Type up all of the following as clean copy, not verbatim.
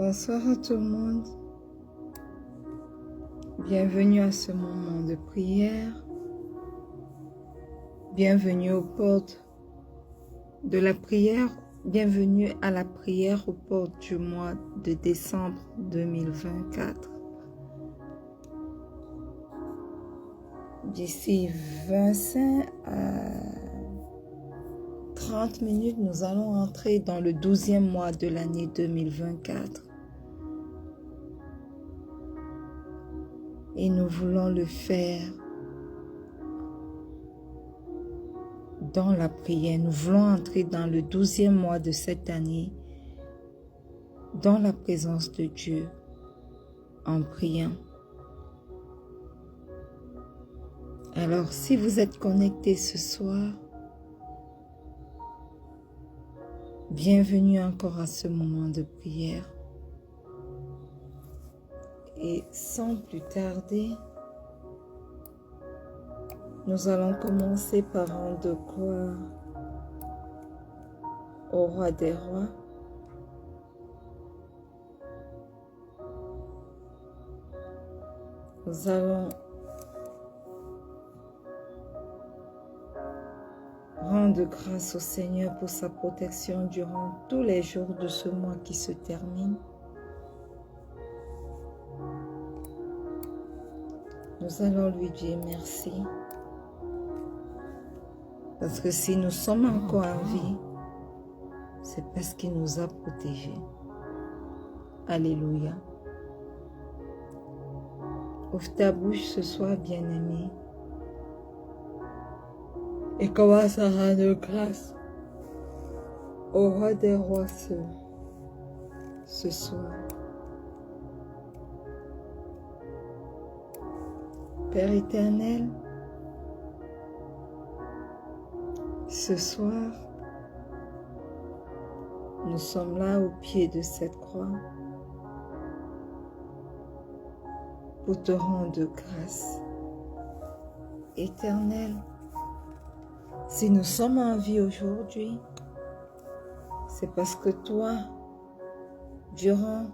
Bonsoir à tout le monde. Bienvenue à ce moment de prière. Bienvenue aux portes de la prière. Bienvenue à la prière aux portes du mois de décembre 2024. D'ici 25 à 30 minutes, nous allons entrer dans le 12e mois de l'année 2024. Et nous voulons le faire dans la prière. Nous voulons entrer dans le 12e mois de cette année, dans la présence de Dieu, en priant. Alors, si vous êtes connectés ce soir, bienvenue encore à ce moment de prière. Et sans plus tarder, nous allons commencer par rendre gloire au roi des rois. Nous allons rendre grâce au Seigneur pour sa protection durant tous les jours de ce mois qui se termine. Nous allons lui dire merci. Parce que si nous sommes encore en vie, c'est parce qu'il nous a protégés. Alléluia. Ouvre ta bouche ce soir, bien-aimé. Et commence à rendre grâce au roi des rois ce soir. Père éternel, ce soir, nous sommes là au pied de cette croix pour te rendre grâce. Éternel, si nous sommes en vie aujourd'hui, c'est parce que toi, durant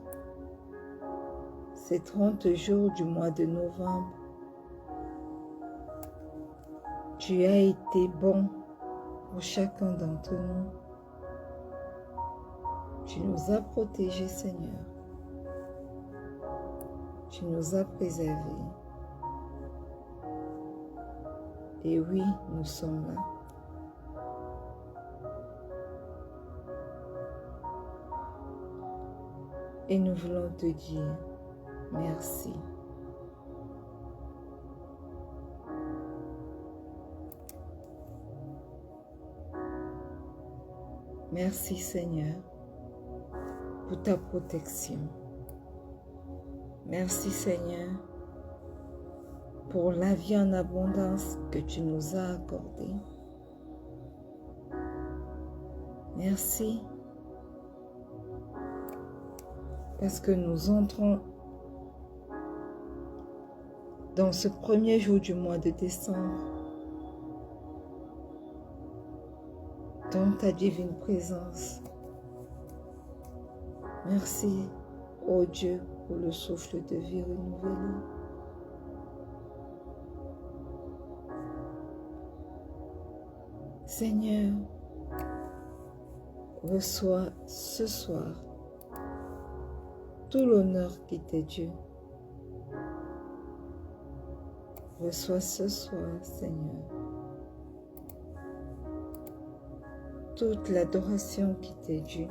ces 30 jours du mois de novembre, tu as été bon pour chacun d'entre nous. Tu nous as protégés, Seigneur. Tu nous as préservés. Et oui, nous sommes là. Et nous voulons te dire merci. Merci Seigneur pour ta protection. Merci Seigneur pour la vie en abondance que tu nous as accordée. Merci parce que nous entrons dans ce premier jour du mois de décembre dans ta divine présence. Merci, ô Dieu, pour le souffle de vie renouvelé. Seigneur, reçois ce soir tout l'honneur qui t'est dû. Reçois ce soir, Seigneur, toute l'adoration qui t'est due.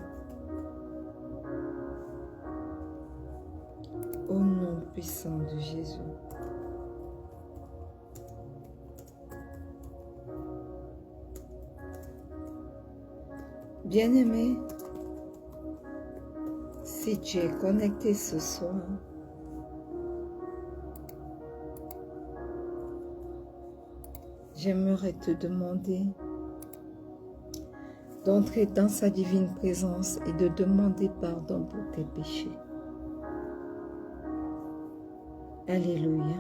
Au nom puissant de Jésus. Bien-aimé, si tu es connecté ce soir, j'aimerais te demander d'entrer dans sa divine présence et de demander pardon pour tes péchés. Alléluia.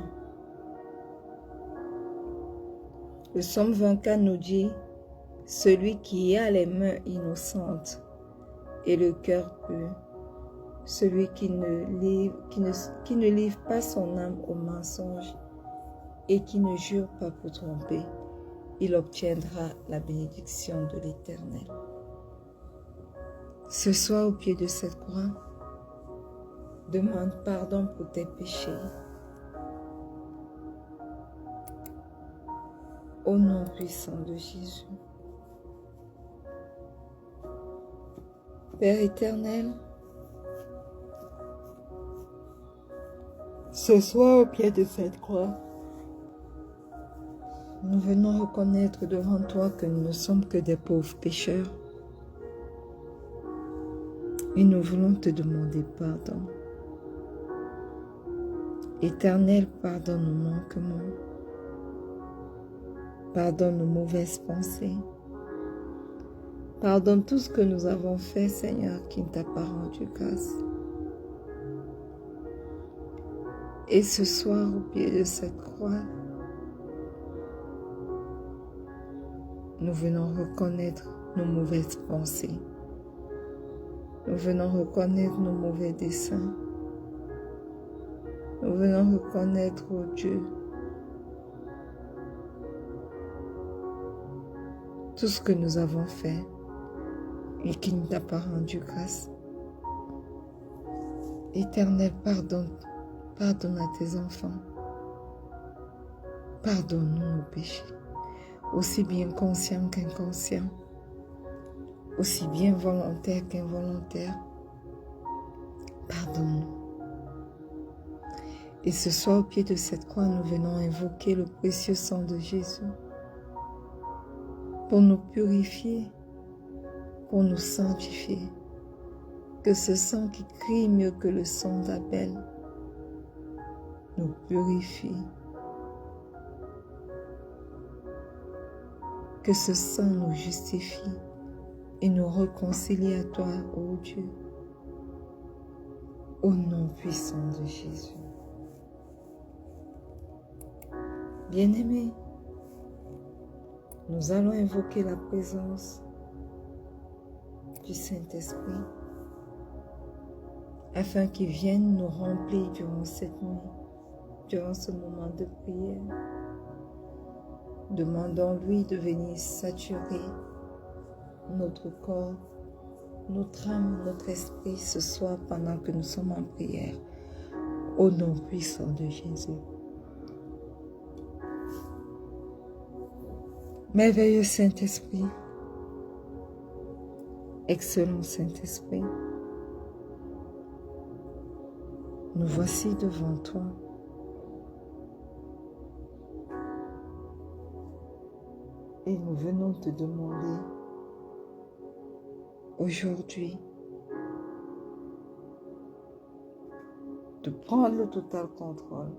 Le psaume 24 nous dit, « Celui qui a les mains innocentes et le cœur pur, celui qui ne livre pas son âme au mensonge et qui ne jure pas pour tromper, il obtiendra la bénédiction de l'Éternel. Ce soir, au pied de cette croix, demande pardon pour tes péchés. Au nom puissant de Jésus. Père éternel, ce soir, au pied de cette croix, nous venons reconnaître devant toi que nous ne sommes que des pauvres pécheurs. Et nous voulons te demander pardon. Éternel, pardonne nos manquements. Pardonne nos mauvaises pensées. Pardonne tout ce que nous avons fait, Seigneur, qui ne t'a pas rendu grâce. Et ce soir, au pied de cette croix, nous venons reconnaître nos mauvaises pensées. Nous venons reconnaître nos mauvais desseins. Nous venons reconnaître, oh Dieu, tout ce que nous avons fait et qui ne t'a pas rendu grâce. Éternel, pardonne à tes enfants. Pardonne-nous nos péchés, aussi bien conscients qu'inconscients, aussi bien volontaires qu'involontaires. Pardonne-nous. Et ce soir, au pied de cette croix, nous venons invoquer le précieux sang de Jésus pour nous purifier, pour nous sanctifier. Que ce sang qui crie mieux que le sang d'Abel nous purifie. Que ce sang nous justifie et nous réconcilie à toi, ô Dieu, au nom puissant de Jésus. Bien-aimés, nous allons invoquer la présence du Saint-Esprit afin qu'il vienne nous remplir durant cette nuit, durant ce moment de prière. Demandons-lui de venir saturer notre corps, notre âme, notre esprit ce soir pendant que nous sommes en prière, au nom puissant de Jésus. Merveilleux Saint-Esprit, excellent Saint-Esprit, nous voici devant toi. Et nous venons te demander aujourd'hui de prendre le total contrôle.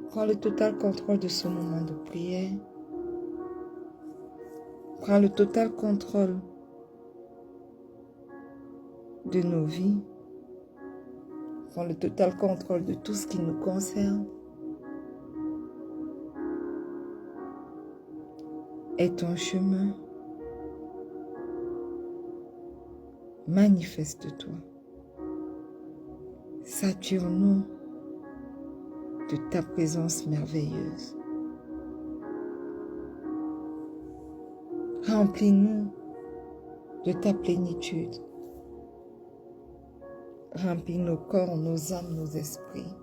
Prends le total contrôle de ce moment de prière. Prends le total contrôle de nos vies. Prends le total contrôle de tout ce qui nous concerne. Et ton chemin, manifeste-toi. Sature-nous de ta présence merveilleuse. Remplis-nous de ta plénitude. Remplis nos corps, nos âmes, nos esprits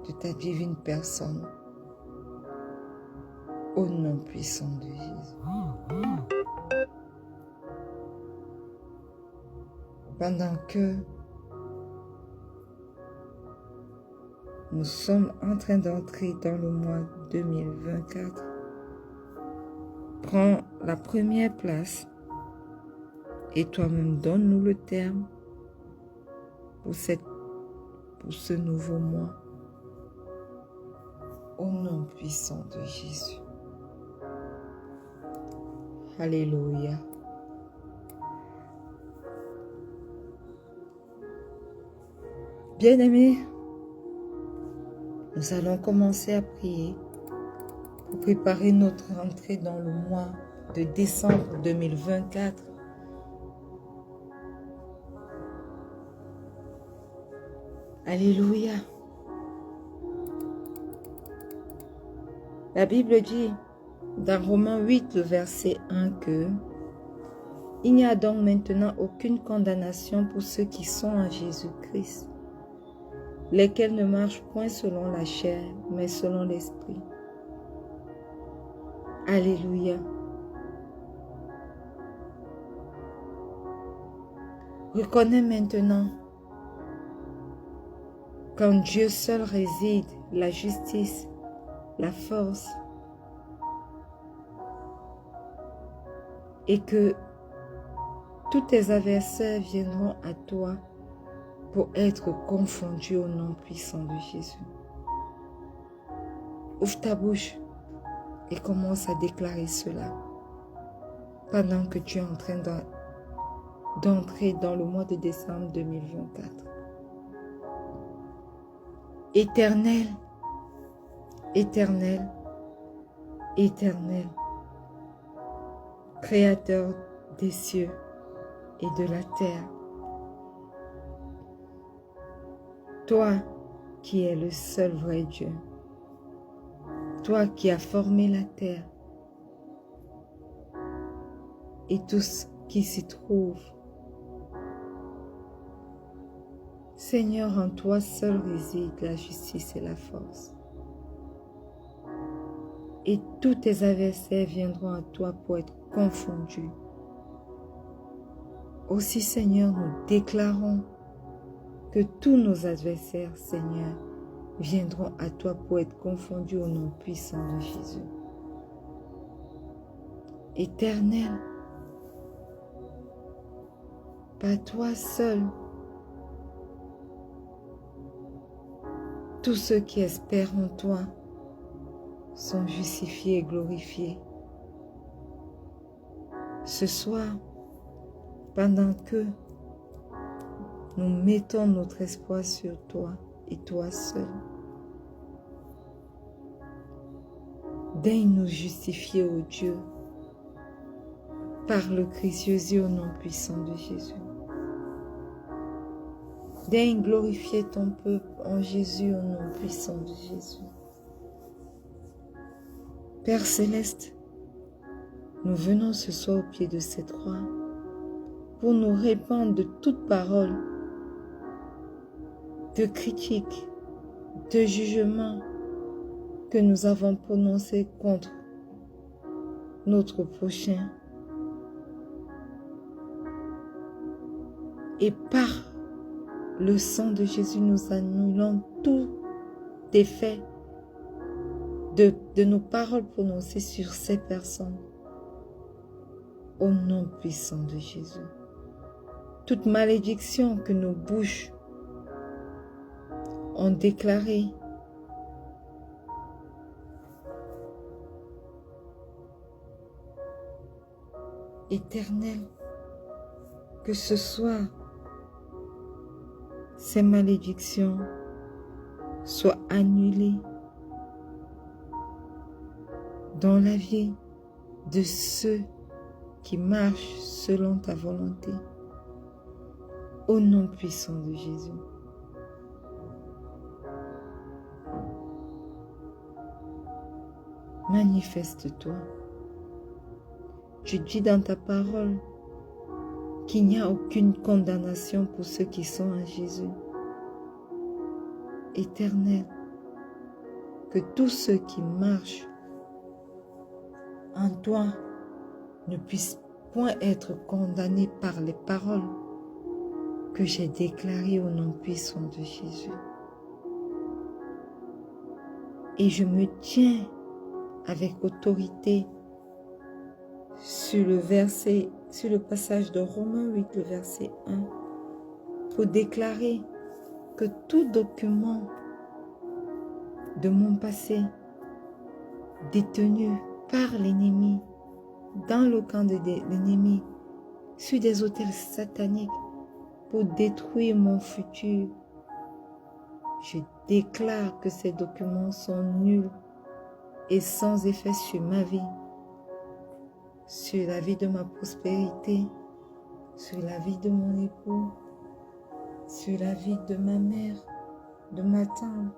de ta divine personne. Au nom puissant de Jésus. Pendant que nous sommes en train d'entrer dans le mois 2024, prends la première place et toi-même donne-nous le terme pour ce nouveau mois. Au nom puissant de Jésus. Alléluia. Bien-aimés, nous allons commencer à prier pour préparer notre entrée dans le mois de décembre 2024. Alléluia. La Bible dit dans Romains 8, le verset 1 que il n'y a donc maintenant aucune condamnation pour ceux qui sont en Jésus-Christ, lesquels ne marchent point selon la chair, mais selon l'Esprit. Alléluia. Reconnais maintenant qu'en Dieu seul réside la justice, la force, et que tous tes adversaires viendront à toi pour être confondus au nom puissant de Jésus. Ouvre ta bouche et commence à déclarer cela pendant que tu es en train d'entrer dans le mois de décembre 2024. Éternel, éternel, éternel, Créateur des cieux et de la terre, toi qui es le seul vrai Dieu, toi qui as formé la terre et tout ce qui s'y trouve. Seigneur, en toi seul réside la justice et la force. Et tous tes adversaires viendront à toi pour être confondus. Aussi, Seigneur, nous déclarons que tous nos adversaires, Seigneur, viendront à toi pour être confondus au nom puissant de Jésus. Éternel, par toi seul, tous ceux qui espèrent en toi sont justifiés et glorifiés. Ce soir, pendant que nous mettons notre espoir sur toi et toi seul, daigne nous justifier, ô Dieu, par le Christ Jésus au nom puissant de Jésus. Daigne glorifier ton peuple en Jésus au nom puissant de Jésus. Père Céleste, nous venons ce soir au pied de cette croix pour nous répandre de toute parole, de critique, de jugement que nous avons prononcé contre notre prochain. Et par le sang de Jésus, nous annulons tout effet de nos paroles prononcées sur ces personnes. Au nom puissant de Jésus. Toute malédiction que nos bouches ont déclarée, Éternel, que ce soit ces malédictions soient annulées dans la vie de ceux qui marchent selon ta volonté. Au nom puissant de Jésus. Manifeste-toi. Tu dis dans ta parole qu'il n'y a aucune condamnation pour ceux qui sont en Jésus. Éternel, que tous ceux qui marchent en toi ne puissent point être condamnés par les paroles que j'ai déclarées au nom puissant de Jésus. Et je me tiens avec autorité sur le passage de Romains 8, le verset 1, pour déclarer que tout document de mon passé détenu par l'ennemi, dans le camp de l'ennemi, sur des autels sataniques pour détruire mon futur, je déclare que ces documents sont nuls et sans effet sur ma vie, sur la vie de ma prospérité, sur la vie de mon époux, sur la vie de ma mère, de ma tante,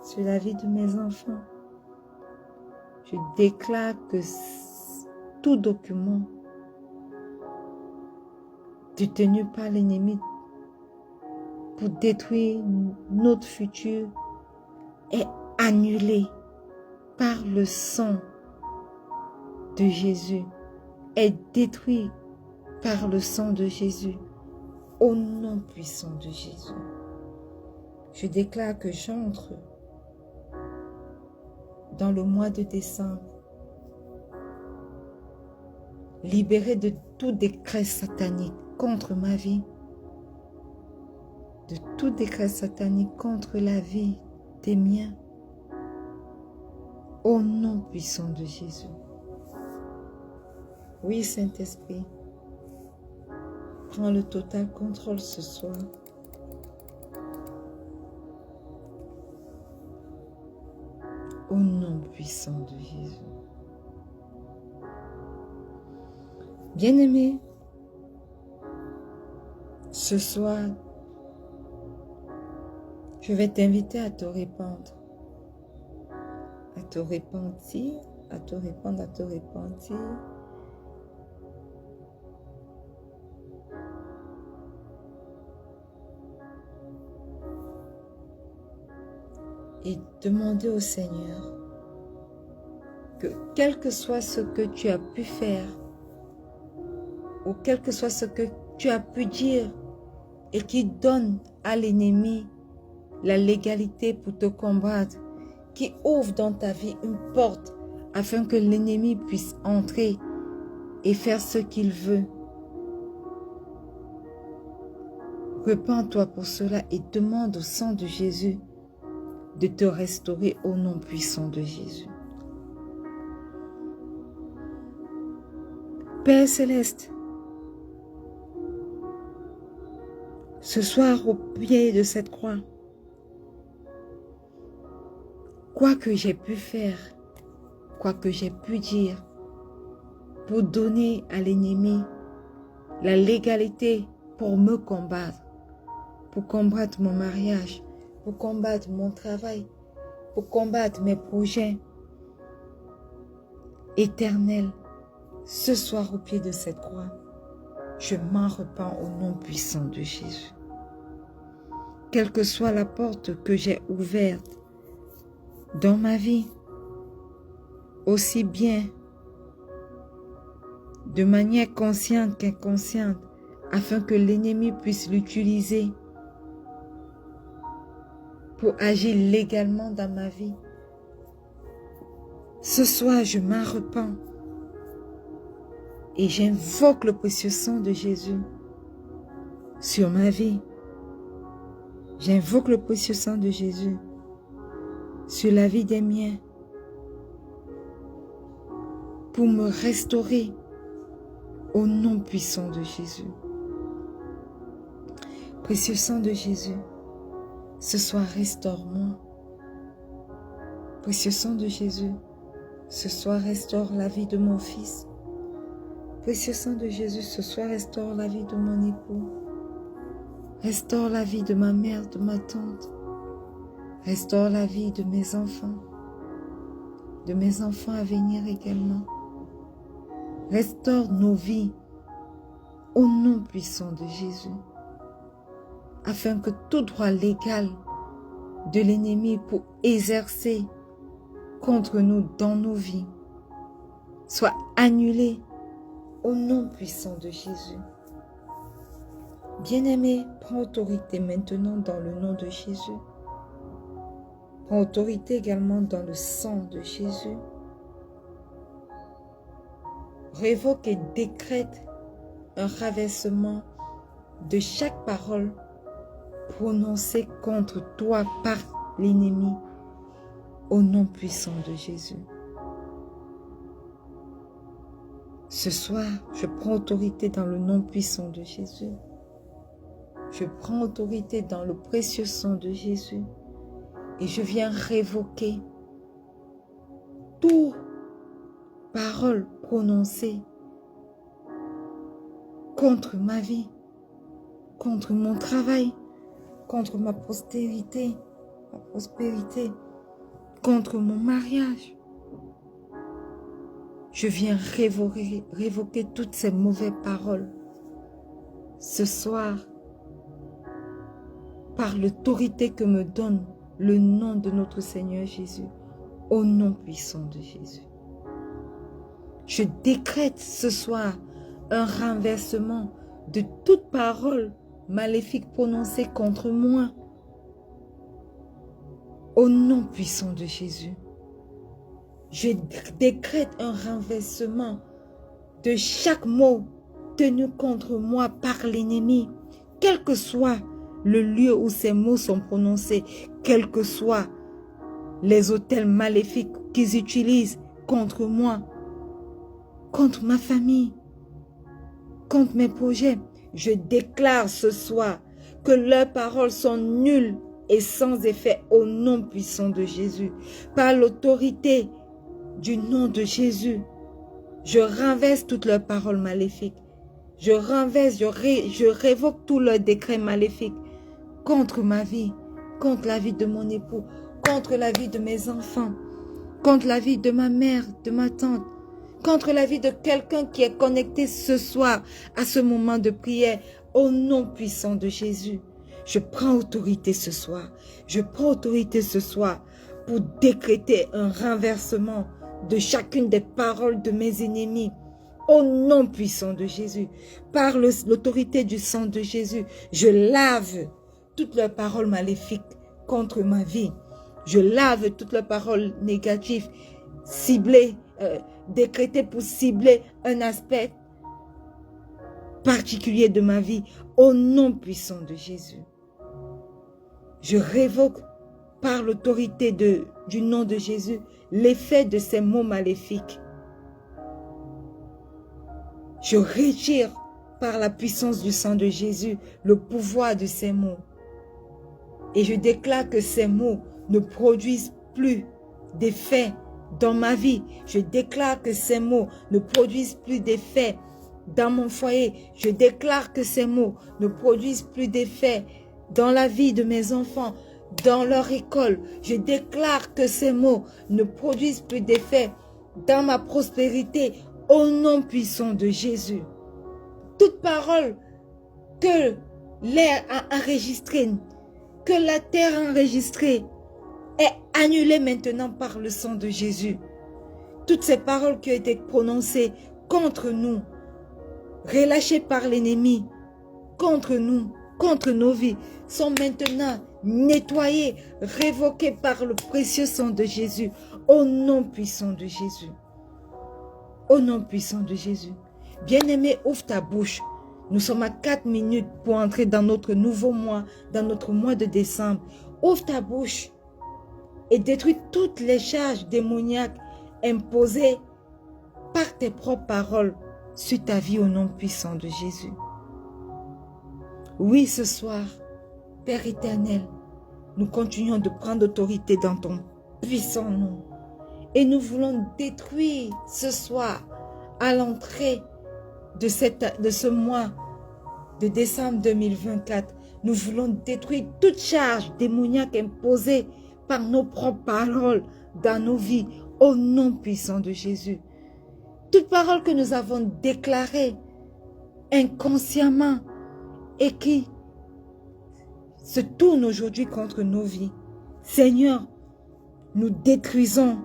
sur la vie de mes enfants. Je déclare que tout document détenu par l'ennemi pour détruire notre futur est annulé par le sang de Jésus, est détruit par le sang de Jésus, au nom puissant de Jésus. Je déclare que j'entre dans le mois de décembre, libéré de tout décret satanique contre ma vie, de tout décret satanique contre la vie des miens, au nom puissant de Jésus. Oui, Saint-Esprit, prends le total contrôle ce soir. Au nom puissant de Jésus. Bien-aimé, ce soir, je vais t'inviter à te répandre. À te repentir, à te répandre, à te repentir. Et demander au Seigneur que quel que soit ce que tu as pu faire, ou quel que soit ce que tu as pu dire, et qui donne à l'ennemi la légalité pour te combattre, qui ouvre dans ta vie une porte afin que l'ennemi puisse entrer et faire ce qu'il veut. Repends-toi pour cela et demande au sang de Jésus de te restaurer au nom puissant de Jésus. Père céleste, ce soir au pied de cette croix, quoi que j'ai pu faire, quoi que j'ai pu dire, pour donner à l'ennemi la légalité pour me combattre, pour combattre mon mariage, pour combattre mon travail, pour combattre mes projets éternels. Ce soir au pied de cette croix, je m'en repens au nom puissant de Jésus. Quelle que soit la porte que j'ai ouverte dans ma vie, aussi bien de manière consciente qu'inconsciente, afin que l'ennemi puisse l'utiliser pour agir légalement dans ma vie. Ce soir, je m'en repens et j'invoque le précieux sang de Jésus sur ma vie. J'invoque le précieux sang de Jésus sur la vie des miens pour me restaurer au nom puissant de Jésus. Précieux sang de Jésus, ce soir restaure-moi. Précieux sang de Jésus, ce soir restaure la vie de mon fils. Précieux sang de Jésus, ce soir restaure la vie de mon époux. Restaure la vie de ma mère, de ma tante. Restaure la vie de mes enfants à venir également. Restaure nos vies au nom puissant de Jésus, afin que tout droit légal de l'ennemi pour exercer contre nous dans nos vies soit annulé au nom puissant de Jésus. Bien-aimé, prends autorité maintenant dans le nom de Jésus. Prends autorité également dans le sang de Jésus. Révoque et décrète un raversement de chaque parole prononcée contre toi par l'ennemi au nom puissant de Jésus. Ce soir, je prends autorité dans le nom puissant de Jésus. Je prends autorité dans le précieux sang de Jésus et je viens révoquer toute parole prononcée contre ma vie, contre mon travail, contre ma prospérité, contre mon mariage. Je viens révoquer toutes ces mauvaises paroles ce soir par l'autorité que me donne le nom de notre Seigneur Jésus, au nom puissant de Jésus. Je décrète ce soir un renversement de toute parole maléfique prononcée contre moi, au nom puissant de Jésus. Je décrète un renversement de chaque mot tenu contre moi par l'ennemi, quel que soit le lieu où ces mots sont prononcés, quels que soient les autels maléfiques qu'ils utilisent contre moi, contre ma famille, contre mes projets. Je déclare ce soir que leurs paroles sont nulles et sans effet au nom puissant de Jésus. Par l'autorité du nom de Jésus, je renverse toutes leurs paroles maléfiques. Je renverse, je révoque tous leurs décrets maléfiques contre ma vie, contre la vie de mon époux, contre la vie de mes enfants, contre la vie de ma mère, de ma tante, contre la vie de quelqu'un qui est connecté ce soir à ce moment de prière, au nom puissant de Jésus. Je prends autorité ce soir. Je prends autorité ce soir pour décréter un renversement de chacune des paroles de mes ennemis. Au nom puissant de Jésus, par l'autorité du sang de Jésus, je lave toutes leurs paroles maléfiques contre ma vie. Je lave toutes leurs paroles négatives, ciblées, décrétées pour cibler un aspect particulier de ma vie. Au nom puissant de Jésus, je révoque par l'autorité du nom de Jésus l'effet de ces mots maléfiques. Je retire par la puissance du sang de Jésus le pouvoir de ces mots. Et je déclare que ces mots ne produisent plus d'effet dans ma vie. Je déclare que ces mots ne produisent plus d'effet dans mon foyer. Je déclare que ces mots ne produisent plus d'effet dans la vie de mes enfants, dans leur école. Je déclare que ces mots ne produisent plus d'effet dans ma prospérité, au nom puissant de Jésus. Toute parole que l'air a enregistrée, que la terre a enregistrée, est annulée maintenant par le sang de Jésus. Toutes ces paroles qui ont été prononcées contre nous, relâchées par l'ennemi, contre nous, contre nos vies, sont maintenant nettoyées, révoquées par le précieux sang de Jésus, au nom puissant de Jésus. Au nom puissant de Jésus. Bien-aimé, ouvre ta bouche. Nous sommes à 4 minutes pour entrer dans notre nouveau mois, dans notre mois de décembre. Ouvre ta bouche et détruis toutes les charges démoniaques imposées par tes propres paroles sur ta vie au nom puissant de Jésus. Oui, ce soir, Père éternel, nous continuons de prendre autorité dans ton puissant nom. Et nous voulons détruire ce soir, à l'entrée de ce mois de décembre 2024, nous voulons détruire toute charge démoniaque imposée par nos propres paroles dans nos vies, au nom puissant de Jésus. Toute parole que nous avons déclarée inconsciemment et qui se tourne aujourd'hui contre nos vies. Seigneur, nous détruisons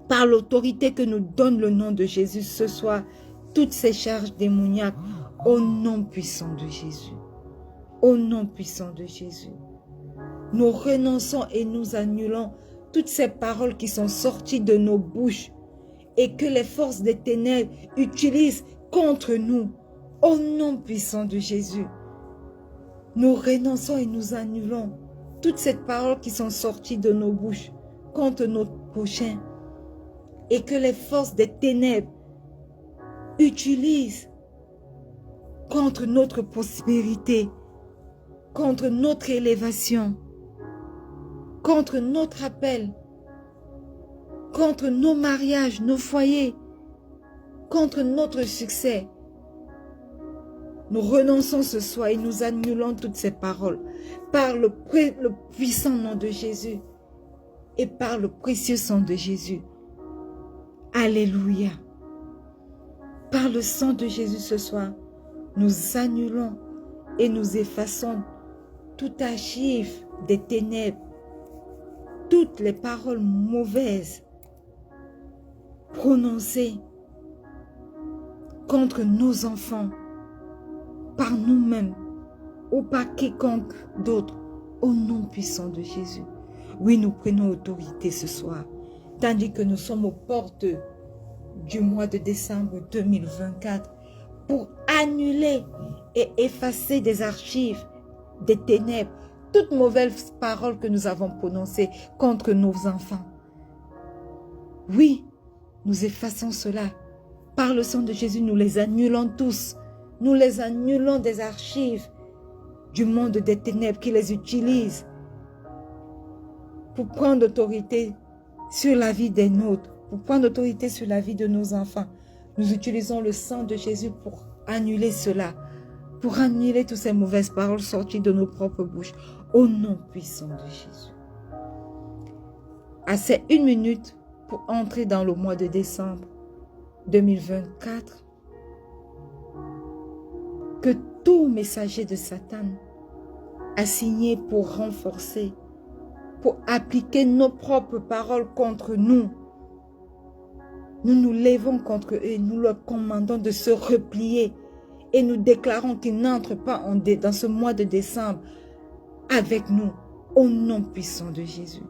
par l'autorité que nous donne le nom de Jésus ce soir, toutes ces charges démoniaques, au nom puissant de Jésus. Au nom puissant de Jésus. Nous renonçons et nous annulons toutes ces paroles qui sont sorties de nos bouches et que les forces des ténèbres utilisent contre nous, au nom puissant de Jésus. Nous renonçons et nous annulons toutes ces paroles qui sont sorties de nos bouches contre notre prochain, et que les forces des ténèbres utilisent contre notre prospérité, contre notre élévation, contre notre appel, contre nos mariages, nos foyers, contre notre succès. Nous renonçons ce soir et nous annulons toutes ces paroles par le puissant nom de Jésus et par le précieux sang de Jésus. Alléluia. Par le sang de Jésus ce soir, nous annulons et nous effaçons toute archive des ténèbres, toutes les paroles mauvaises prononcées contre nos enfants, par nous-mêmes ou par quiconque d'autre, au nom puissant de Jésus. Oui, nous prenons autorité ce soir, tandis que nous sommes aux portes du mois de décembre 2024 pour annuler et effacer des archives, des ténèbres, toutes mauvaises paroles que nous avons prononcées contre nos enfants. Oui, nous effaçons cela. Par le sang de Jésus, nous les annulons tous. Nous les annulons des archives du monde des ténèbres qui les utilisent pour prendre autorité sur la vie des nôtres, pour prendre autorité sur la vie de nos enfants. Nous utilisons le sang de Jésus pour annuler cela, pour annuler toutes ces mauvaises paroles sorties de nos propres bouches, au nom puissant de Jésus. À ces 1 minute pour entrer dans le mois de décembre 2024, que tout messager de Satan assigné pour renforcer, pour appliquer nos propres paroles contre nous, nous nous levons contre eux et nous leur commandons de se replier et nous déclarons qu'ils n'entrent pas dans ce mois de décembre avec nous, au nom puissant de Jésus.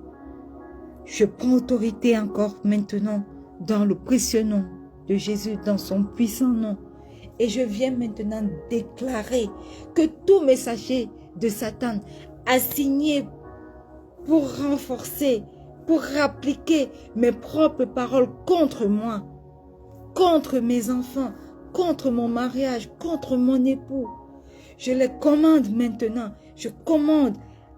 Je prends autorité encore maintenant dans le précieux nom de Jésus, dans son puissant nom. Et je viens maintenant déclarer que tout messager de Satan assigné pour renforcer, pour appliquer mes propres paroles contre moi, contre mes enfants, contre mon mariage, contre mon époux, je les commande maintenant, je commande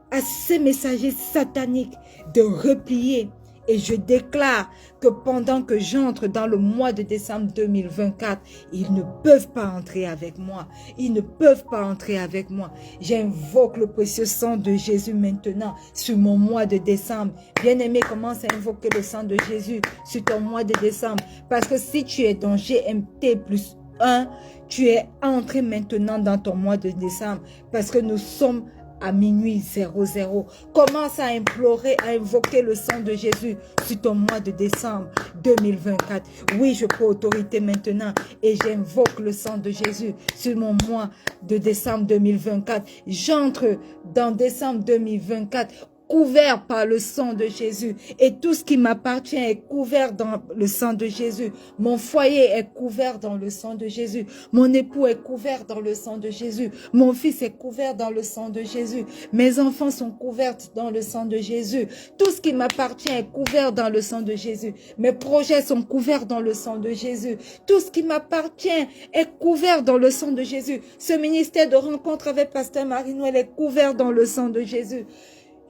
à ces messagers sataniques de replier. Et je déclare que pendant que j'entre dans le mois de décembre 2024, ils ne peuvent pas entrer avec moi. Ils ne peuvent pas entrer avec moi. J'invoque le précieux sang de Jésus maintenant sur mon mois de décembre. Bien-aimé, commence à invoquer le sang de Jésus sur ton mois de décembre. Parce que si tu es dans GMT+1, tu es entré maintenant dans ton mois de décembre. Parce que nous sommes à minuit 00. Commence à implorer, à invoquer le sang de Jésus sur ton mois de décembre 2024. Oui, je prends autorité maintenant et j'invoque le sang de Jésus sur mon mois de décembre 2024. J'entre dans décembre 2024 couvert par le sang de Jésus et tout ce qui m'appartient est couvert dans le sang de Jésus. Mon foyer est couvert dans le sang de Jésus. Mon époux est couvert dans le sang de Jésus. Mon fils est couvert dans le sang de Jésus. Mes enfants sont couverts dans le sang de Jésus. Tout ce qui m'appartient est couvert dans le sang de Jésus. Mes projets sont couverts dans le sang de Jésus. Tout ce qui m'appartient est couvert dans le sang de Jésus. Ce ministère de rencontre avec Pasteur Marie-Noël est couvert dans le sang de Jésus.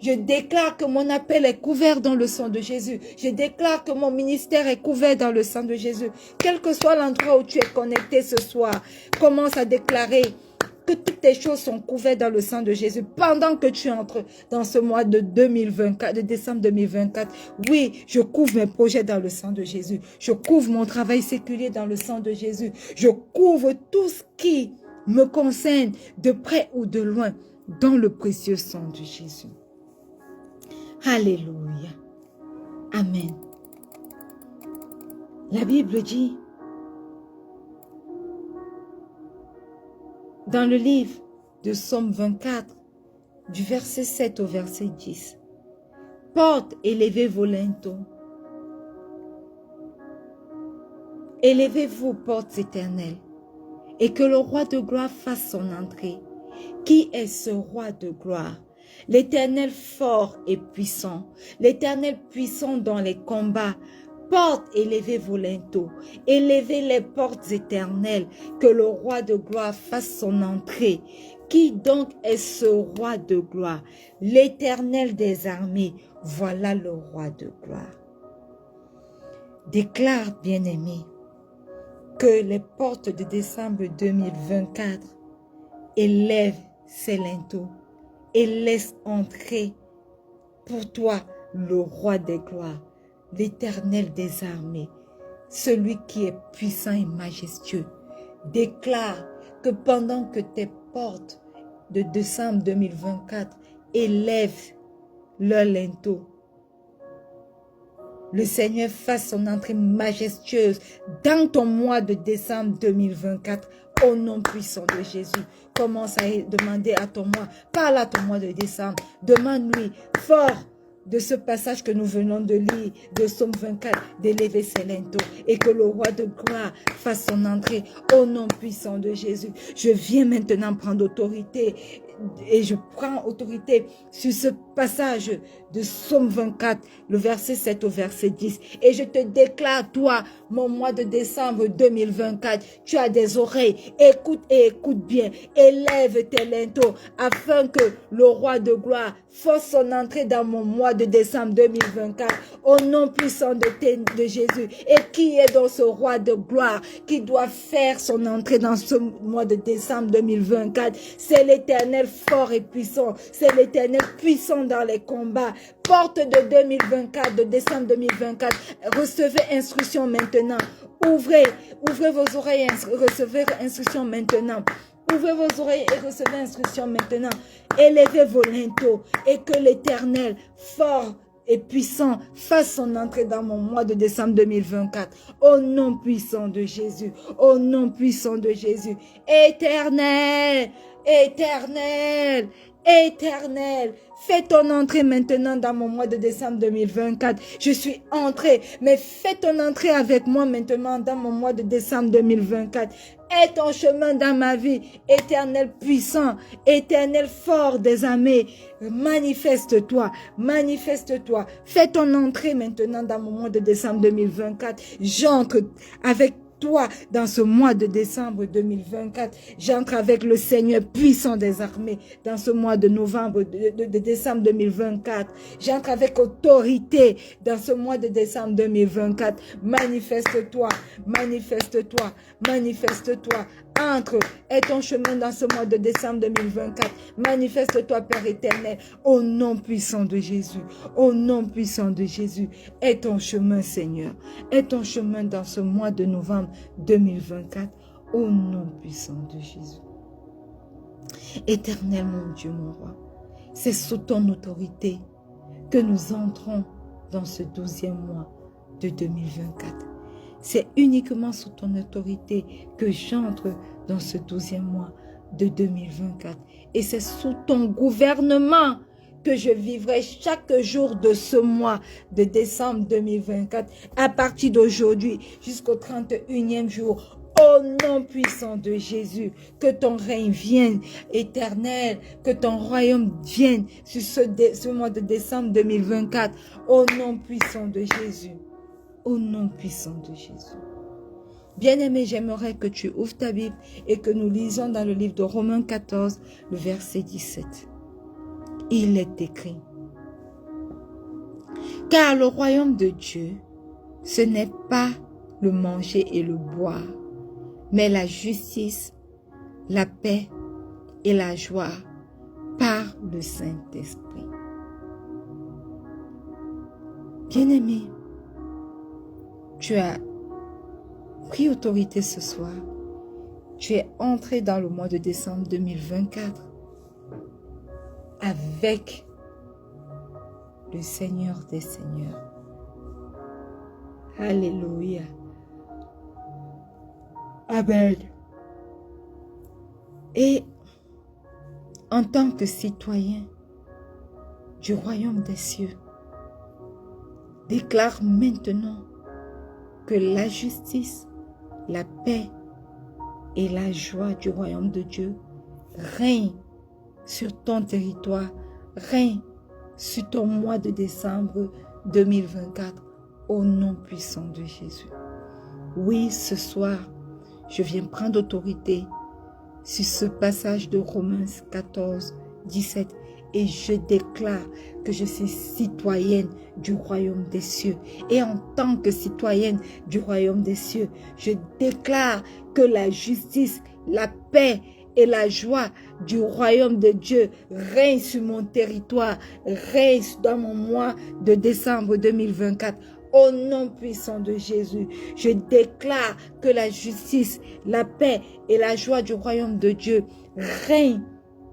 Je déclare que mon appel est couvert dans le sang de Jésus. Je déclare que mon ministère est couvert dans le sang de Jésus. Quel que soit l'endroit où tu es connecté ce soir, commence à déclarer que toutes tes choses sont couvertes dans le sang de Jésus pendant que tu entres dans ce mois de 2024, de décembre 2024. Oui, je couvre mes projets dans le sang de Jésus. Je couvre mon travail séculier dans le sang de Jésus. Je couvre tout ce qui me concerne de près ou de loin dans le précieux sang de Jésus. Alléluia. Amen. La Bible dit, dans le livre de Psaume 24, du verset 7 au verset 10, « Portes, élevez vos linteaux. Élevez-vous, portes éternelles, et que le roi de gloire fasse son entrée. Qui est ce roi de gloire? L'Éternel fort et puissant, l'Éternel puissant dans les combats. Portes, élevez vos linteaux, élevez les portes éternelles, que le roi de gloire fasse son entrée. Qui donc est ce roi de gloire? L'Éternel des armées, voilà le roi de gloire. Déclare, bien-aimé, que les portes de décembre 2024 élève ses linteaux et laisse entrer pour toi le roi des gloires, l'Éternel des armées, celui qui est puissant et majestueux. Déclare que pendant que tes portes de décembre 2024 élèvent leur linteau, le Seigneur fasse son entrée majestueuse dans ton mois de décembre 2024 au nom puissant de Jésus. Commence à demander à ton mois, parle à ton mois de décembre, demande-lui fort de ce passage que nous venons de lire, de Psaume 24, d'élever ses linteaux et que le roi de gloire fasse son entrée au nom puissant de Jésus. Je viens maintenant prendre autorité et je prends autorité sur ce passage de Psaume 24, le verset 7 au verset 10. Et je te déclare, toi, mon mois de décembre 2024, tu as des oreilles, écoute et écoute bien, élève tes linteaux afin que le roi de gloire fasse son entrée dans mon mois de décembre 2024 au nom puissant de Jésus. Et qui est dans ce roi de gloire qui doit faire son entrée dans ce mois de décembre 2024? C'est l'Éternel fort et puissant, c'est l'Éternel puissant dans les combats. Porte de 2024, de décembre 2024, recevez instruction maintenant. Ouvrez vos oreilles et recevez instruction maintenant. Ouvrez vos oreilles et recevez instruction maintenant. Élevez vos linteaux et que l'Éternel fort et puissant fasse son entrée dans mon mois de décembre 2024. Au nom puissant de Jésus. Au nom puissant de Jésus. Éternel, éternel, éternel, fais ton entrée maintenant dans mon mois de décembre 2024. Je suis entrée, mais fais ton entrée avec moi maintenant dans mon mois de décembre 2024. Aie ton chemin dans ma vie, éternel puissant, éternel fort des armées. Manifeste-toi, manifeste-toi. Fais ton entrée maintenant dans mon mois de décembre 2024. J'entre avec toi dans ce mois de décembre 2024. J'entre avec le Seigneur puissant des armées dans ce mois de novembre, de décembre 2024. J'entre avec autorité dans ce mois de décembre 2024. Manifeste-toi, manifeste-toi, manifeste-toi. Entre, aie ton chemin dans ce mois de décembre 2024. Manifeste-toi, Père éternel, au nom puissant de Jésus. Au nom puissant de Jésus. Aie ton chemin, Seigneur. Aie ton chemin dans ce mois de novembre 2024. Au nom puissant de Jésus. Éternel, mon Dieu, mon roi, c'est sous ton autorité que nous entrons dans ce 12e mois de 2024. C'est uniquement sous ton autorité que j'entre dans ce 12e mois de 2024. Et c'est sous ton gouvernement que je vivrai chaque jour de ce mois de décembre 2024, à partir d'aujourd'hui jusqu'au 31e jour. Au nom puissant de Jésus, que ton règne vienne éternel, que ton royaume vienne sur ce mois de décembre 2024. Au nom puissant de Jésus. Au nom puissant de Jésus. Bien-aimé, j'aimerais que tu ouvres ta Bible et que nous lisons dans le livre de Romains 14, le verset 17. Il est écrit: car le royaume de Dieu, ce n'est pas le manger et le boire, mais la justice, la paix et la joie par le Saint-Esprit. Bien-aimé, tu as pris autorité ce soir. Tu es entré dans le mois de décembre 2024 avec le Seigneur des Seigneurs. Alléluia. Amen. Et en tant que citoyen du royaume des cieux, déclare maintenant que la justice, la paix et la joie du royaume de Dieu règnent sur ton territoire, règnent sur ton mois de décembre 2024, au nom puissant de Jésus. Oui, ce soir, je viens prendre autorité sur ce passage de Romains 14, 17 et je déclare que je suis citoyenne du royaume des cieux. Et en tant que citoyenne du royaume des cieux, je déclare que la justice, la paix et la joie du royaume de Dieu règne sur mon territoire, règne dans mon mois de décembre 2024. Au nom puissant de Jésus, je déclare que la justice, la paix et la joie du royaume de Dieu règnent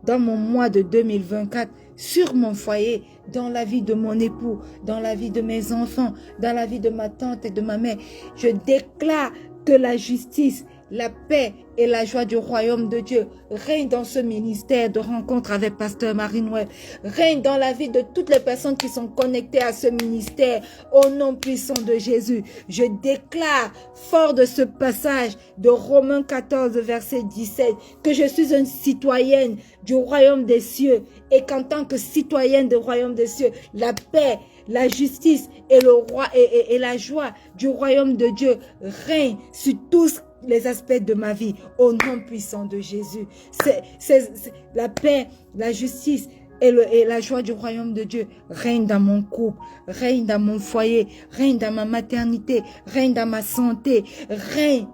dans mon mois de 2024, sur mon foyer, dans la vie de mon époux, dans la vie de mes enfants, dans la vie de ma tante et de ma mère. Je déclare que la justice, la paix et la joie du royaume de Dieu règnent dans ce ministère de rencontre avec Pasteur Marie-Noël, règne dans la vie de toutes les personnes qui sont connectées à ce ministère. Au nom puissant de Jésus, je déclare, fort de ce passage de Romains 14, verset 17, que je suis une citoyenne du royaume des cieux et qu'en tant que citoyenne du royaume des cieux, la paix, la justice et le roi et la joie du royaume de Dieu règnent sur tous les aspects de ma vie, au nom puissant de Jésus. C'est la paix, la justice et la joie du royaume de Dieu règne dans mon couple, règne dans mon foyer, règne dans ma maternité, règne dans ma santé, règne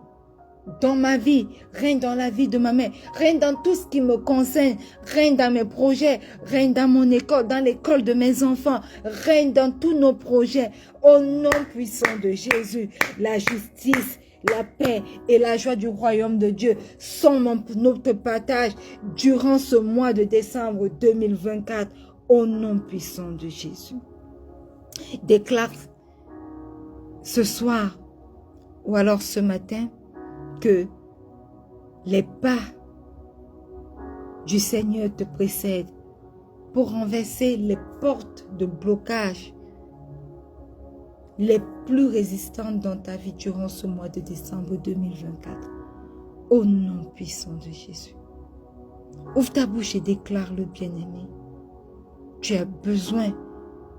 dans ma vie, règne dans la vie de ma mère, règne dans tout ce qui me concerne, règne dans mes projets, règne dans mon école, dans l'école de mes enfants, règne dans tous nos projets. Au nom puissant de Jésus, la justice, la paix et la joie du royaume de Dieu sont notre partage durant ce mois de décembre 2024. Au nom puissant de Jésus. Déclare ce soir ou alors ce matin que les pas du Seigneur te précèdent pour renverser les portes de blocage les plus résistantes dans ta vie durant ce mois de décembre 2024. Au nom puissant de Jésus. Ouvre ta bouche et déclare-le, bien-aimé. Tu as besoin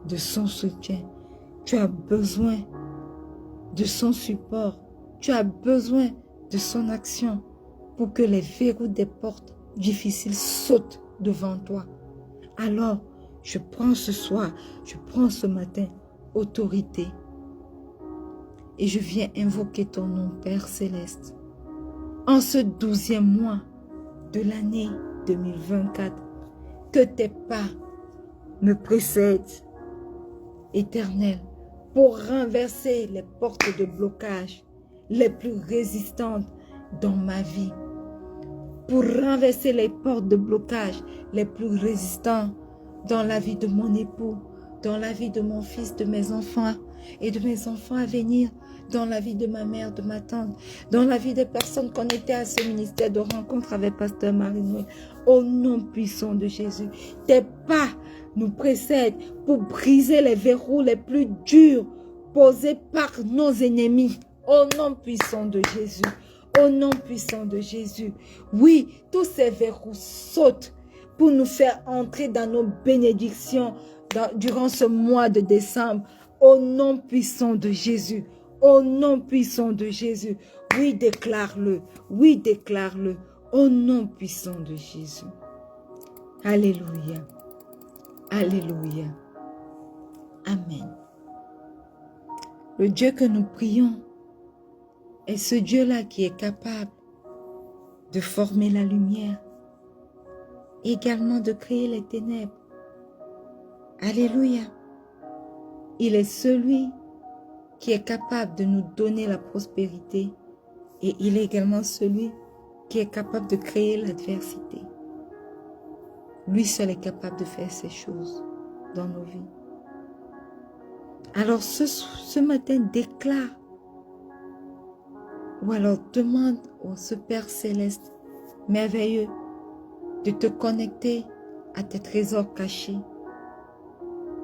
de son soutien. Tu as besoin de son support. Tu as besoin de son action pour que les verrous des portes difficiles sautent devant toi. Alors, je prends ce soir, je prends ce matin autorité et je viens invoquer ton nom, Père Céleste. En ce 12e mois de l'année 2024, que tes pas me précèdent, Éternel, pour renverser les portes de blocage les plus résistantes dans ma vie, pour renverser les portes de blocage les plus résistantes dans la vie de mon époux, dans la vie de mon fils, de mes enfants et de mes enfants à venir, dans la vie de ma mère, de ma tante, dans la vie des personnes connectées à ce ministère de rencontre avec Pasteur Marie-Noël. Au nom puissant de Jésus, tes pas nous précèdent pour briser les verrous les plus durs posés par nos ennemis. Au nom puissant de Jésus, au nom puissant de Jésus. Oui, tous ces verrous sautent pour nous faire entrer dans nos bénédictions durant ce mois de décembre. Au nom puissant de Jésus, au nom puissant de Jésus. Oui, déclare-le, oui, déclare-le, au nom puissant de Jésus. Alléluia, alléluia, amen. Le Dieu que nous prions est ce Dieu-là qui est capable de former la lumière, également de créer les ténèbres. Alléluia. Il est celui qui est capable de nous donner la prospérité et il est également celui qui est capable de créer l'adversité. Lui seul est capable de faire ces choses dans nos vies. Alors ce matin, déclare ou alors demande au ce Père Céleste merveilleux de te connecter à tes trésors cachés,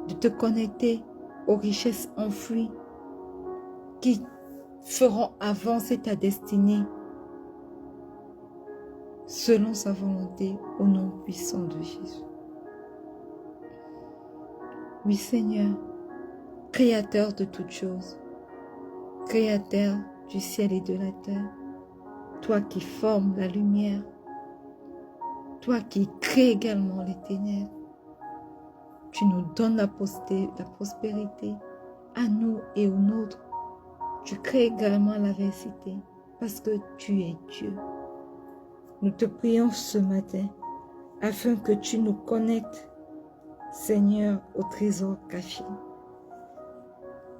de te connecter aux richesses enfouies qui feront avancer ta destinée selon sa volonté au nom puissant de Jésus. Oui Seigneur, Créateur de toutes choses, Créateur du ciel et de la terre, toi qui formes la lumière, toi qui crées également les ténèbres, tu nous donnes la prospérité à nous et aux nôtres. Tu crées également l'adversité parce que tu es Dieu. Nous te prions ce matin afin que tu nous connectes, Seigneur, au trésor caché.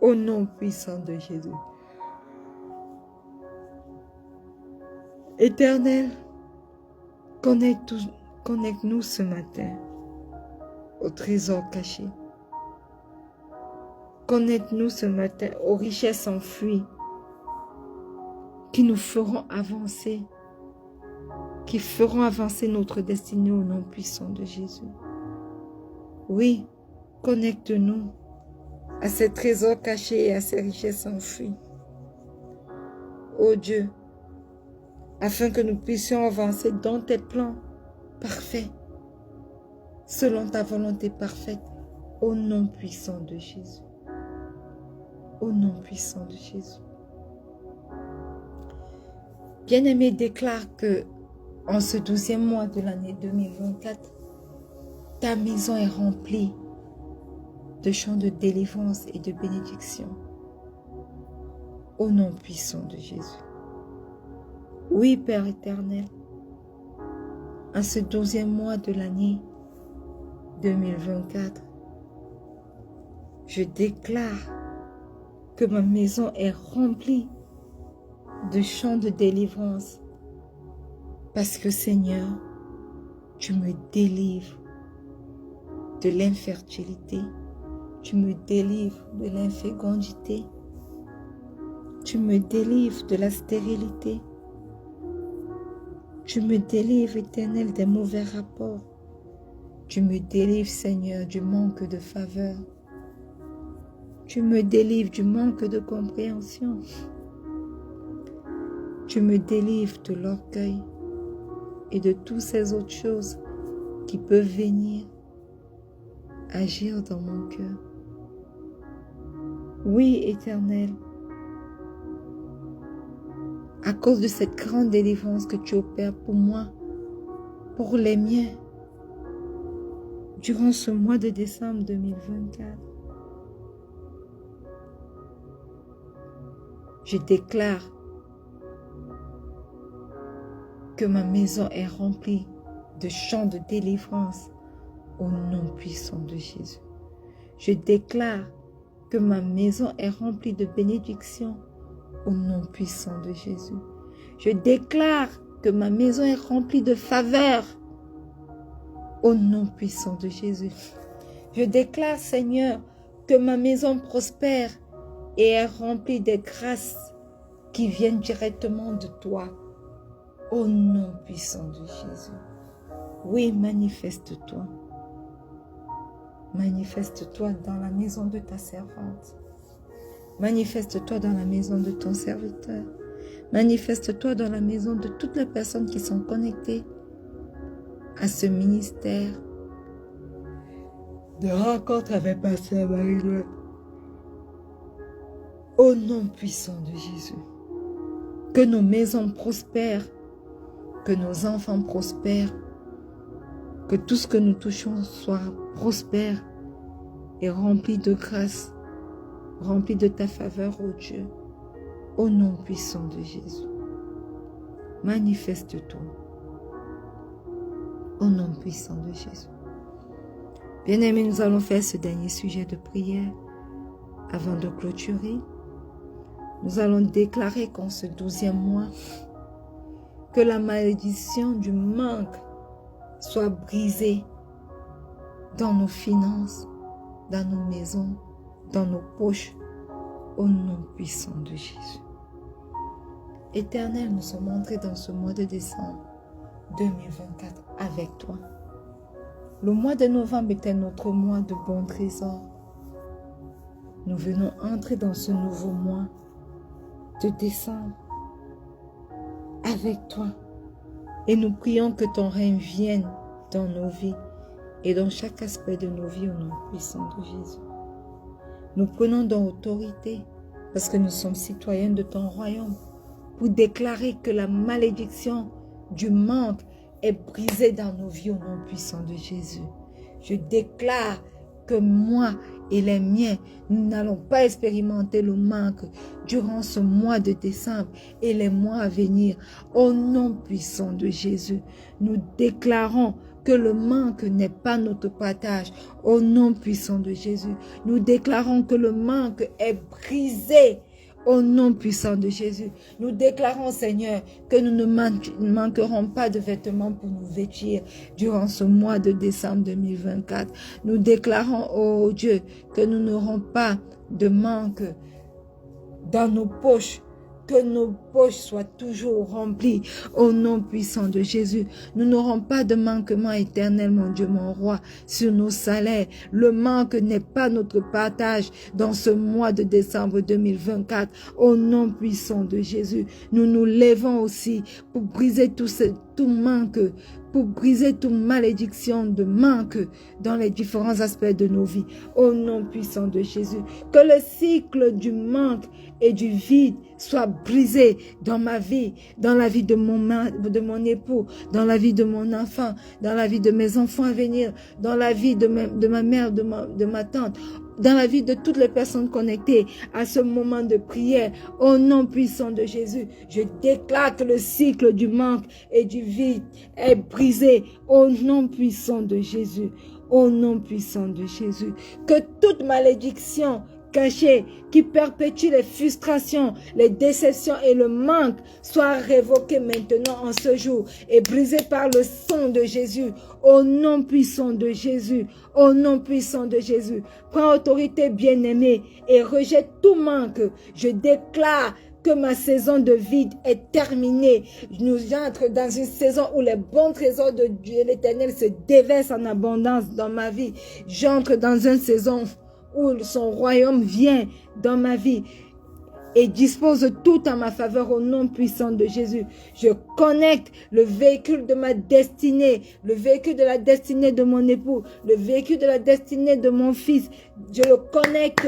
Au nom puissant de Jésus. Éternel, connecte-nous ce matin au trésor caché. Connecte-nous ce matin aux richesses enfouies qui nous feront avancer, qui feront avancer notre destinée au nom puissant de Jésus. Oui, connecte-nous à ces trésors cachés et à ces richesses enfouies. Ô Dieu, afin que nous puissions avancer dans tes plans parfaits, selon ta volonté parfaite, au nom puissant de Jésus. Au nom puissant de Jésus. Bien-aimé, déclare que en ce 12e mois de l'année 2024, ta maison est remplie de chants de délivrance et de bénédiction. Au nom puissant de Jésus. Oui, Père éternel, en ce 12e mois de l'année 2024, je déclare que ma maison est remplie de chants de délivrance. Parce que Seigneur, tu me délivres de l'infertilité, tu me délivres de l'infécondité, tu me délivres de la stérilité, tu me délivres, Éternel, des mauvais rapports, tu me délivres, Seigneur, du manque de faveur, tu me délivres du manque de compréhension, tu me délivres de l'orgueil et de toutes ces autres choses qui peuvent venir agir dans mon cœur. Oui, Éternel, à cause de cette grande délivrance que tu opères pour moi, pour les miens, durant ce mois de décembre 2024, je déclare que ma maison est remplie de chants de délivrance au nom puissant de Jésus. Je déclare que ma maison est remplie de bénédictions au nom puissant de Jésus. Je déclare que ma maison est remplie de faveur au nom puissant de Jésus. Je déclare, Seigneur, que ma maison prospère et est remplie des grâces qui viennent directement de toi. Au nom puissant de Jésus. Oui, manifeste-toi. Manifeste-toi dans la maison de ta servante. Manifeste-toi dans la maison de ton serviteur. Manifeste-toi dans la maison de toutes les personnes qui sont connectées à ce ministère de rencontre avec Pasteur Marie-Noël. Au nom puissant de Jésus. Que nos maisons prospèrent. Que nos enfants prospèrent, que tout ce que nous touchons soit prospère et rempli de grâce, rempli de ta faveur, ô Dieu, au nom puissant de Jésus. Manifeste-toi, au nom puissant de Jésus. Bien-aimés, nous allons faire ce dernier sujet de prière avant de clôturer. Nous allons déclarer qu'en ce 12e mois, que la malédiction du manque soit brisée dans nos finances, dans nos maisons, dans nos poches, au nom puissant de Jésus. Éternel, nous sommes entrés dans ce mois de décembre 2024 avec toi. Le mois de novembre était notre mois de bons trésors. Nous venons entrer dans ce nouveau mois de décembre avec toi. Et nous prions que ton règne vienne dans nos vies et dans chaque aspect de nos vies au nom puissant de Jésus. Nous prenons dans autorité parce que nous sommes citoyens de ton royaume pour déclarer que la malédiction du manque est brisée dans nos vies au nom puissant de Jésus. Je déclare que moi et les miens, nous n'allons pas expérimenter le manque durant ce mois de décembre et les mois à venir. Au nom puissant de Jésus, nous déclarons que le manque n'est pas notre partage. Au nom puissant de Jésus, nous déclarons que le manque est brisé. Au nom puissant de Jésus, nous déclarons, Seigneur, que nous ne manquerons pas de vêtements pour nous vêtir durant ce mois de décembre 2024. Nous déclarons, oh Dieu, que nous n'aurons pas de manque dans nos poches, que nos poches soient toujours remplies au nom puissant de Jésus. Nous n'aurons pas de manquement éternel, mon Dieu, mon roi, sur nos salaires. Le manque n'est pas notre partage dans ce mois de décembre 2024. Au nom puissant de Jésus, nous nous levons aussi pour briser tout manque, pour briser toute malédiction de manque dans les différents aspects de nos vies. Au nom puissant de Jésus, que le cycle du manque et du vide soit brisé dans ma vie, dans la vie de mon époux, dans la vie de mon enfant, dans la vie de mes enfants à venir, dans la vie de ma mère, de ma tante, dans la vie de toutes les personnes connectées à ce moment de prière. Au nom puissant de Jésus, je déclare que le cycle du manque et du vide est brisé. Au nom puissant de Jésus, au nom puissant de Jésus, que toute malédiction cachée qui perpétue les frustrations, les déceptions et le manque soit révoquée maintenant en ce jour et brisée par le sang de Jésus. Au nom puissant de Jésus, au nom puissant de Jésus, prends autorité bien-aimée et rejette tout manque. Je déclare que ma saison de vide est terminée. Nous entrons dans une saison où les bons trésors de Dieu l'Éternel se déversent en abondance dans ma vie. J'entre dans une saison où son royaume vient dans ma vie et dispose tout en ma faveur au nom puissant de Jésus. Je connecte le véhicule de ma destinée, le véhicule de la destinée de mon époux, le véhicule de la destinée de mon fils. Je le connecte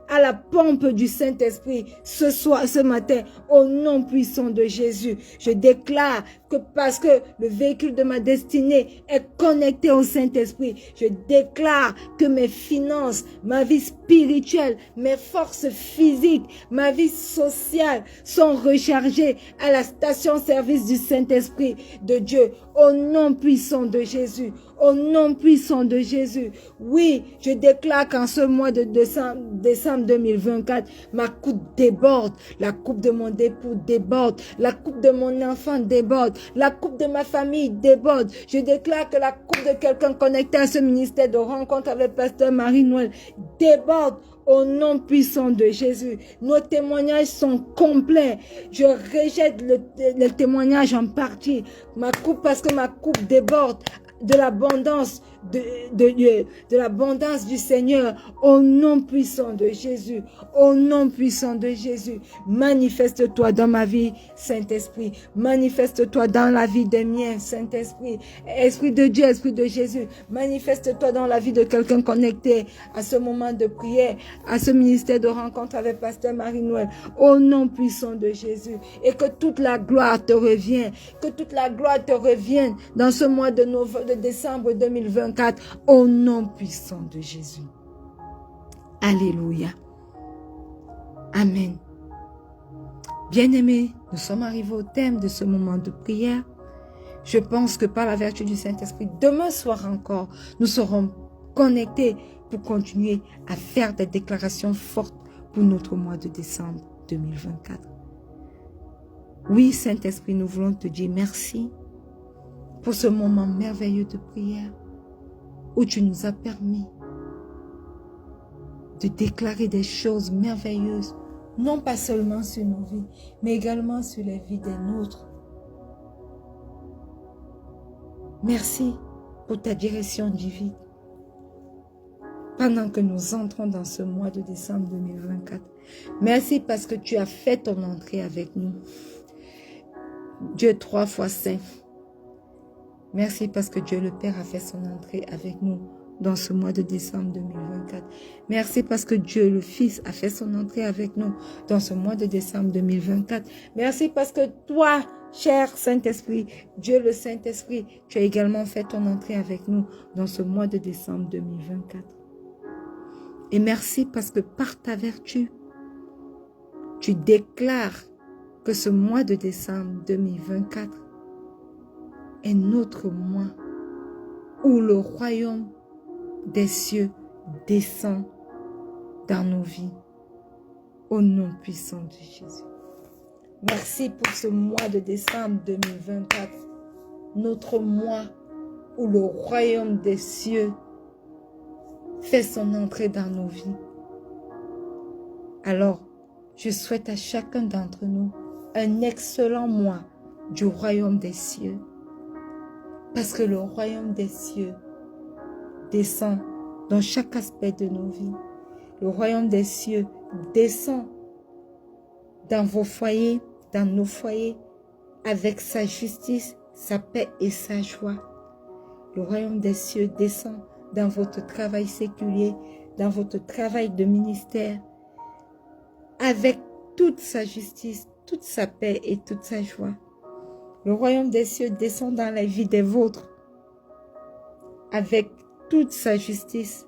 à la pompe du Saint-Esprit ce matin, au nom puissant de Jésus. Je déclare que parce que le véhicule de ma destinée est connecté au Saint-Esprit, je déclare que mes finances, ma vie spirituelle, mes forces physiques, ma vie sociale sont rechargées à la station-service du Saint-Esprit de Dieu, au nom puissant de Jésus. Au nom puissant de Jésus. Oui, je déclare qu'en ce mois de décembre 2024, ma coupe déborde. La coupe de mon époux déborde. La coupe de mon enfant déborde. La coupe de ma famille déborde. Je déclare que la coupe de quelqu'un connecté à ce ministère de rencontre avec Pasteur Marie-Noël déborde. Au nom puissant de Jésus, nos témoignages sont complets. Je rejette le témoignage en partie. Ma coupe, parce que ma coupe déborde de l'abondance de l'abondance du Seigneur, au nom puissant de Jésus, au nom puissant de Jésus. Manifeste-toi dans ma vie, Saint-Esprit. Manifeste-toi dans la vie des miens, Saint-Esprit. Esprit de Dieu, Esprit de Jésus. Manifeste-toi dans la vie de quelqu'un connecté à ce moment de prière, à ce ministère de rencontre avec Pasteur Marie-Noël, au nom puissant de Jésus. Et que toute la gloire te revienne, que toute la gloire te revienne dans ce mois de décembre 2024, au nom puissant de Jésus. Alléluia. Amen. Bien-aimés, nous sommes arrivés au thème de ce moment de prière. Je pense que par la vertu du Saint-Esprit, demain soir encore, nous serons connectés pour continuer à faire des déclarations fortes pour notre mois de décembre 2024. Oui, Saint-Esprit, nous voulons te dire merci pour ce moment merveilleux de prière où tu nous as permis de déclarer des choses merveilleuses, non pas seulement sur nos vies, mais également sur les vies des nôtres. Merci pour ta direction divine. Pendant que nous entrons dans ce mois de décembre 2024, merci parce que tu as fait ton entrée avec nous. Dieu 3 fois saint. Merci parce que Dieu le Père a fait son entrée avec nous dans ce mois de décembre 2024. Merci parce que Dieu le Fils a fait son entrée avec nous dans ce mois de décembre 2024. Merci parce que toi, cher Saint-Esprit, Dieu le Saint-Esprit, tu as également fait ton entrée avec nous dans ce mois de décembre 2024. Et merci parce que par ta vertu, tu déclares que ce mois de décembre 2024 est notre mois où le royaume des cieux descend dans nos vies. Au nom puissant de Jésus. Merci pour ce mois de décembre 2024, notre mois où le royaume des cieux fait son entrée dans nos vies. Alors, je souhaite à chacun d'entre nous un excellent mois du royaume des cieux. Parce que le royaume des cieux descend dans chaque aspect de nos vies. Le royaume des cieux descend dans vos foyers, dans nos foyers, avec sa justice, sa paix et sa joie. Le royaume des cieux descend dans votre travail séculier, dans votre travail de ministère, avec toute sa justice, toute sa paix et toute sa joie. Le royaume des cieux descend dans la vie des vôtres, avec toute sa justice,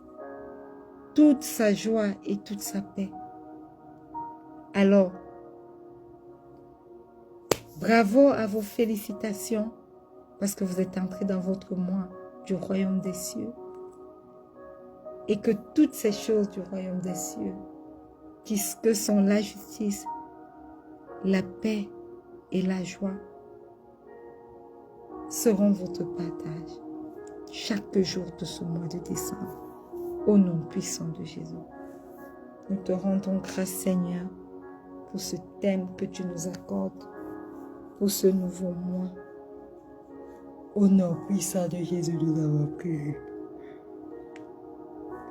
toute sa joie et toute sa paix. Alors, bravo à vos félicitations, parce que vous êtes entrés dans votre mois du royaume des cieux. Et que toutes ces choses du royaume des cieux, que sont la justice, la paix et la joie, seront votre partage chaque jour de ce mois de décembre, au nom puissant de Jésus. Nous te rendons grâce, Seigneur, pour ce thème que tu nous accordes, pour ce nouveau mois. Au nom puissant de Jésus, nous avons prié.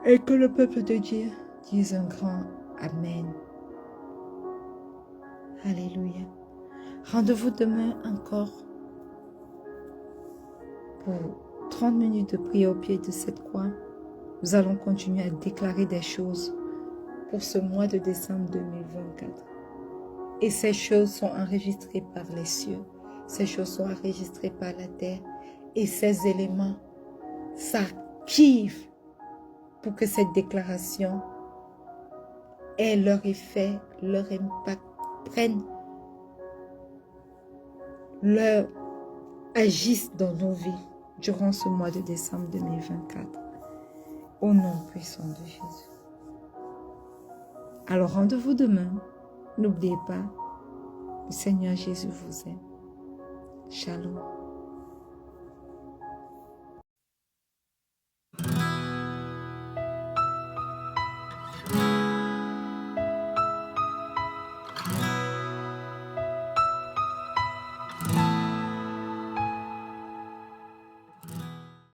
Et que le peuple de Dieu dise un grand Amen. Alléluia. Rendez-vous demain encore pour 30 minutes de prière au pied de cette croix. Nous allons continuer à déclarer des choses pour ce mois de décembre 2024. Et ces choses sont enregistrées par les cieux. Ces choses sont enregistrées par la terre. Et ces éléments s'activent pour que cette déclaration ait leur effet, leur impact, agissent dans nos vies durant ce mois de décembre 2024. Au nom puissant de Jésus. Alors rendez-vous demain. N'oubliez pas, le Seigneur Jésus vous aime. Shalom.